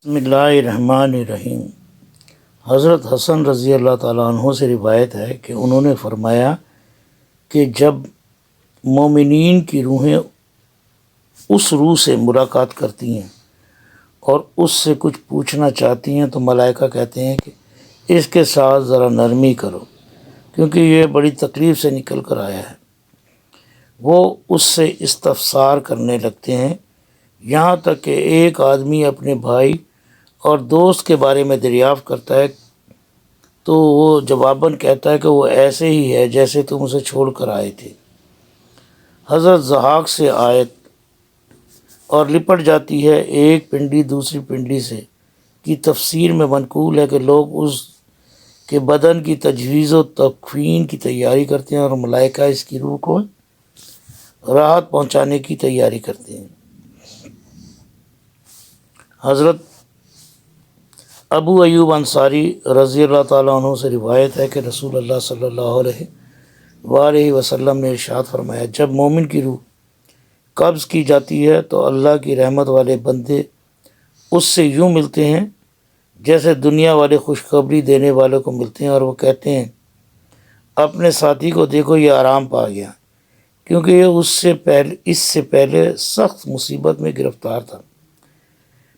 بسم اللہ الرحمن الرحیم۔ حضرت حسن رضی اللہ تعالیٰ عنہ سے روایت ہے کہ انہوں نے فرمایا کہ جب مومنین کی روحیں اس روح سے ملاقات کرتی ہیں اور اس سے کچھ پوچھنا چاہتی ہیں تو ملائکہ کہتے ہیں کہ اس کے ساتھ ذرا نرمی کرو کیونکہ یہ بڑی تکلیف سے نکل کر آیا ہے۔ وہ اس سے استفسار کرنے لگتے ہیں یہاں تک کہ ایک آدمی اپنے بھائی اور دوست کے بارے میں دریافت کرتا ہے تو وہ جواباً کہتا ہے کہ وہ ایسے ہی ہے جیسے تم اسے چھوڑ کر آئے تھے۔ حضرت ضحاک سے آیت اور لپٹ جاتی ہے ایک پنڈلی دوسری پنڈلی سے کی تفسیر میں منقول ہے کہ لوگ اس کے بدن کی تجویز و تکفین کی تیاری کرتے ہیں اور ملائکہ اس کی روح کو راحت پہنچانے کی تیاری کرتے ہیں۔ حضرت ابو ایوب انصاری رضی اللہ تعالیٰ عنہ سے روایت ہے کہ رسول اللہ صلی اللہ علیہ وآلہ وسلم نے ارشاد فرمایا جب مومن کی روح قبض کی جاتی ہے تو اللہ کی رحمت والے بندے اس سے یوں ملتے ہیں جیسے دنیا والے خوشخبری دینے والے کو ملتے ہیں اور وہ کہتے ہیں اپنے ساتھی کو دیکھو یہ آرام پا گیا کیونکہ یہ اس سے پہلے سخت مصیبت میں گرفتار تھا۔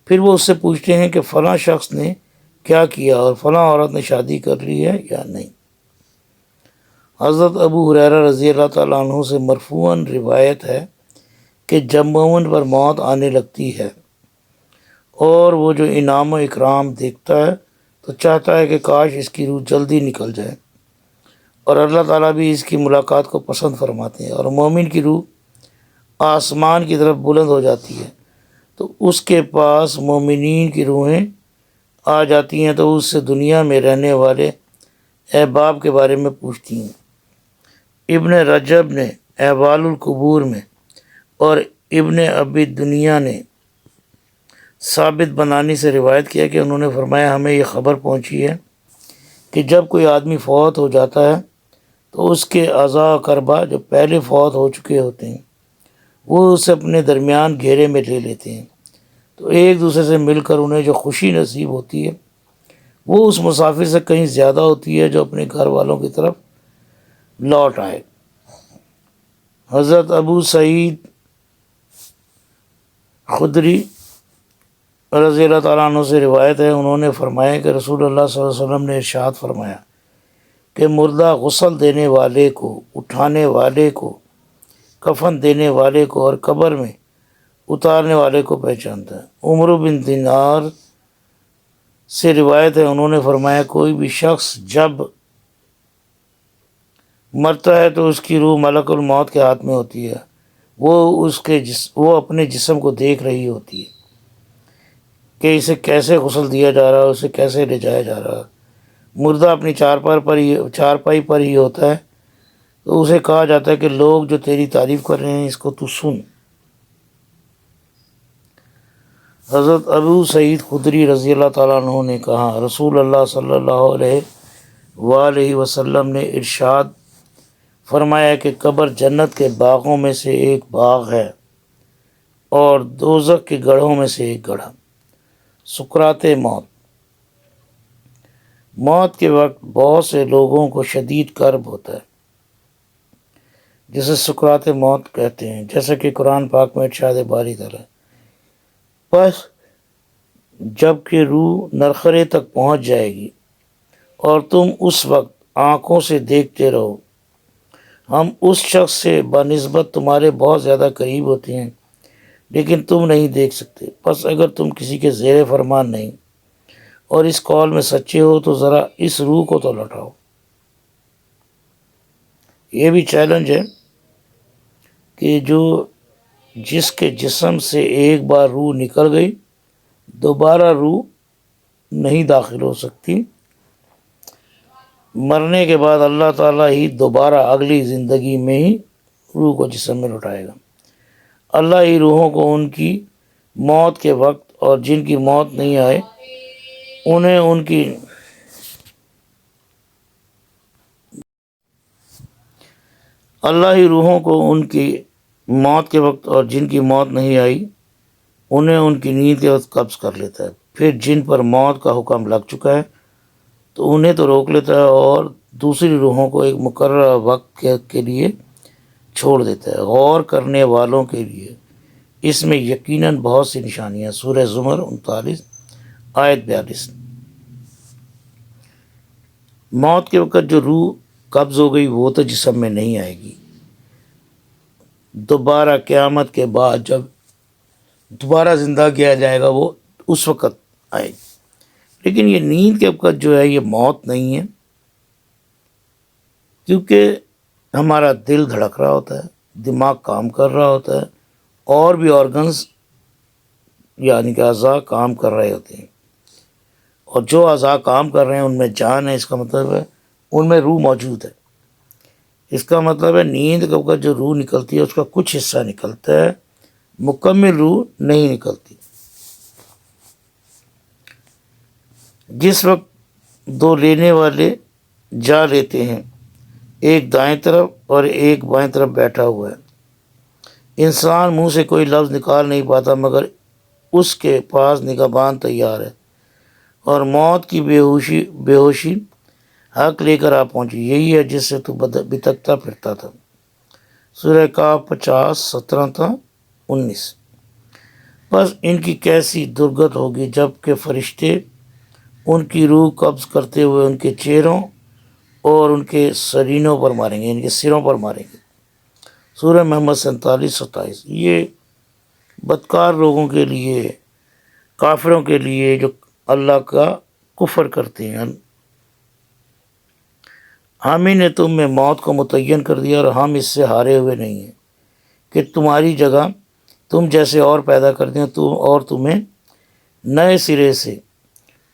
پھر وہ اس سے پوچھتے ہیں کہ فلاں شخص نے کیا کیا اور فلاں عورت نے شادی کر لی ہے یا نہیں۔ حضرت ابو ہریرہ رضی اللہ تعالیٰ عنہ سے مرفوعاً روایت ہے کہ جب مومن پر موت آنے لگتی ہے اور وہ جو انعام و اکرام دیکھتا ہے تو چاہتا ہے کہ کاش اس کی روح جلدی نکل جائے، اور اللہ تعالیٰ بھی اس کی ملاقات کو پسند فرماتے ہیں اور مومن کی روح آسمان کی طرف بلند ہو جاتی ہے تو اس کے پاس مومنین کی روحیں آ جاتی ہیں تو اس سے دنیا میں رہنے والے احباب کے بارے میں پوچھتی ہیں۔ ابن رجب نے احوال القبور میں اور ابن ابی دنیا نے ثابت بنانی سے روایت کیا کہ انہوں نے فرمایا ہمیں یہ خبر پہنچی ہے کہ جب کوئی آدمی فوت ہو جاتا ہے تو اس کے اعضاء و کربا جو پہلے فوت ہو چکے ہوتے ہیں وہ اسے اپنے درمیان گھیرے میں لے لیتے ہیں تو ایک دوسرے سے مل کر انہیں جو خوشی نصیب ہوتی ہے وہ اس مسافر سے کہیں زیادہ ہوتی ہے جو اپنے گھر والوں کی طرف لوٹ آئے۔ حضرت ابو سعید خدری رضی اللہ تعالیٰ عنہ سے روایت ہے انہوں نے فرمایا کہ رسول اللہ صلی اللہ علیہ وسلم نے ارشاد فرمایا کہ مردہ غسل دینے والے کو، اٹھانے والے کو، کفن دینے والے کو اور قبر میں اتارنے والے کو پہچانتا ہے۔ عمر بن دینار سے روایت ہے انہوں نے فرمایا کوئی بھی شخص جب مرتا ہے تو اس کی روح ملک الموت کے ہاتھ میں ہوتی ہے، وہ اپنے جسم کو دیکھ رہی ہوتی ہے کہ اسے کیسے غسل دیا جا رہا ہے، اسے کیسے لے جایا جا رہا ہے۔ مردہ اپنی چارپائی پر ہی ہوتا ہے تو اسے کہا جاتا ہے کہ لوگ جو تیری تعریف کر رہے ہیں اس کو تو سن۔ حضرت ابو سعید خدری رضی اللہ تعالیٰ عنہ نے کہا رسول اللہ صلی اللہ علیہ وآلہ وسلم نے ارشاد فرمایا کہ قبر جنت کے باغوں میں سے ایک باغ ہے اور دوزخ کے گڑھوں میں سے ایک گڑھا۔ سکرات موت کے وقت بہت سے لوگوں کو شدید کرب ہوتا ہے جسے سکرات موت کہتے ہیں، جیسا کہ قرآن پاک میں ارشاد باری تعالیٰ پس جب کہ روح نرخرے تک پہنچ جائے گی اور تم اس وقت آنکھوں سے دیکھتے رہو، ہم اس شخص سے بنسبت تمہارے بہت زیادہ قریب ہوتے ہیں لیکن تم نہیں دیکھ سکتے، پس اگر تم کسی کے زیر فرمان نہیں اور اس قول میں سچے ہو تو ذرا اس روح کو تو لوٹاؤ۔ یہ بھی چیلنج ہے کہ جس کے جسم سے ایک بار روح نکل گئی دوبارہ روح نہیں داخل ہو سکتی، مرنے کے بعد اللہ تعالیٰ ہی دوبارہ اگلی زندگی میں ہی روح کو جسم میں لوٹائے گا۔ اللہ ہی روحوں کو ان کی موت کے وقت اور جن کی موت نہیں آئے انہیں ان کی اللہ ہی روحوں کو ان کی موت کے وقت اور جن کی موت نہیں آئی انہیں ان کی نیند کے وقت قبض کر لیتا ہے، پھر جن پر موت کا حکم لگ چکا ہے تو انہیں تو روک لیتا ہے اور دوسری روحوں کو ایک مقررہ وقت کے لیے چھوڑ دیتا ہے۔ غور کرنے والوں کے لیے اس میں یقیناً بہت سی نشانیاں۔ سورہ زمر 39 آیت 42۔ موت کے وقت جو روح قبض ہو گئی وہ تو جسم میں نہیں آئے گی، دوبارہ قیامت کے بعد جب دوبارہ زندہ کیا جائے گا وہ اس وقت آئے گی۔ لیکن یہ نیند کے وقت جو ہے یہ موت نہیں ہے، کیونکہ ہمارا دل دھڑک رہا ہوتا ہے، دماغ کام کر رہا ہوتا ہے، اور بھی آرگنز یعنی کہ اعضاء کام کر رہے ہوتے ہیں، اور جو اعضاء کام کر رہے ہیں ان میں جان ہے، اس کا مطلب ہے ان میں روح موجود ہے۔ اس کا مطلب ہے نیند کے وقت جو روح نکلتی ہے اس کا کچھ حصہ نکلتا ہے، مکمل روح نہیں نکلتی۔ جس وقت دو لینے والے جا لیتے ہیں، ایک دائیں طرف اور ایک بائیں طرف بیٹھا ہوا ہے، انسان منہ سے کوئی لفظ نکال نہیں پاتا مگر اس کے پاس نگہبان تیار ہے، اور موت کی بے ہوشی حق لے کر آ پہنچی، یہی ہے جس سے تو بتکتا پھرتا تھا۔ سورہ کاف 50 17 تا 19۔ بس ان کی کیسی درگت ہوگی جب کہ فرشتے ان کی روح قبض کرتے ہوئے ان کے چہروں اور ان کے سرینوں پر ماریں گے، ان کے سروں پر ماریں گے۔ سورہ محمد 47 27۔ یہ بدکار لوگوں کے لیے، کافروں کے لیے جو اللہ کا کفر کرتے ہیں۔ ہم ہی نے تم میں موت کو متعین کر دیا اور ہم اس سے ہارے ہوئے نہیں ہیں کہ تمہاری جگہ تم جیسے اور پیدا کر دیں اور تمہیں نئے سرے سے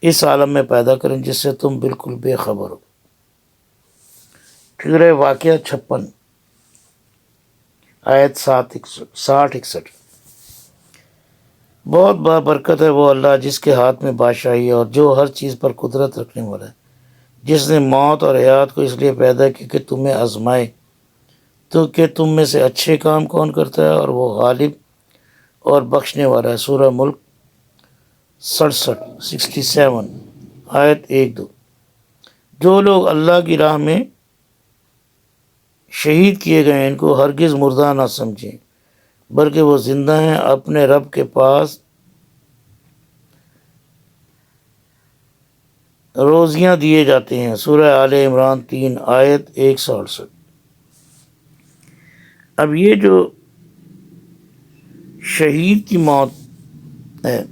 اس عالم میں پیدا کریں جس سے تم بالکل بے خبر ہو۔ سورہ واقعہ 56 آیت 60-61۔ بہت بابرکت ہے وہ اللہ جس کے ہاتھ میں بادشاہی ہے اور جو ہر چیز پر قدرت رکھنے والا ہے، جس نے موت اور حیات کو اس لیے پیدا کی کہ تمہیں آزمائے تو کہ تم میں سے اچھے کام کون کرتا ہے، اور وہ غالب اور بخشنے والا ہے۔ سورہ ملک 67 آیت 1-2۔ جو لوگ اللہ کی راہ میں شہید کیے گئے ان کو ہرگز مردہ نہ سمجھیں بلکہ وہ زندہ ہیں، اپنے رب کے پاس روزیاں دیے جاتے ہیں۔ سورہ آل عمران 3 آیت 168۔ اب یہ جو شہید کی موت ہے،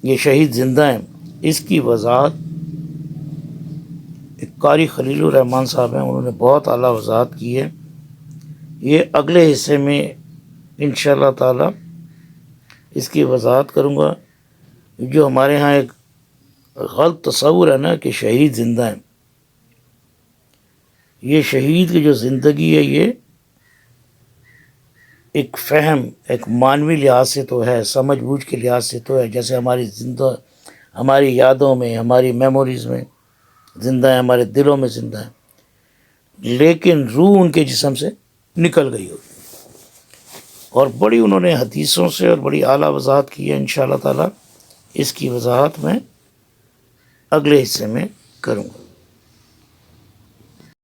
یہ شہید زندہ ہیں، اس کی وضاحت ایک قاری خلیل الرحمن صاحب ہیں، انہوں نے بہت اعلیٰ وضاحت کی ہے۔ یہ اگلے حصے میں انشاءاللہ تعالی اس کی وضاحت کروں گا۔ جو ہمارے ہاں ایک غلط تصور ہے نا کہ شہید زندہ ہیں، یہ شہید کی جو زندگی ہے یہ ایک فہم، ایک معنوی لحاظ سے تو ہے، سمجھ بوجھ کے لحاظ سے تو ہے، جیسے ہماری یادوں میں، ہماری میموریز میں زندہ ہے، ہمارے دلوں میں زندہ ہے، لیکن روح ان کے جسم سے نکل گئی ہوگی۔ اور بڑی انہوں نے حدیثوں سے اور بڑی اعلیٰ وضاحت کی ہے۔ انشاءاللہ تعالی اس کی وضاحت میں اگلے حصے میں کروں گا۔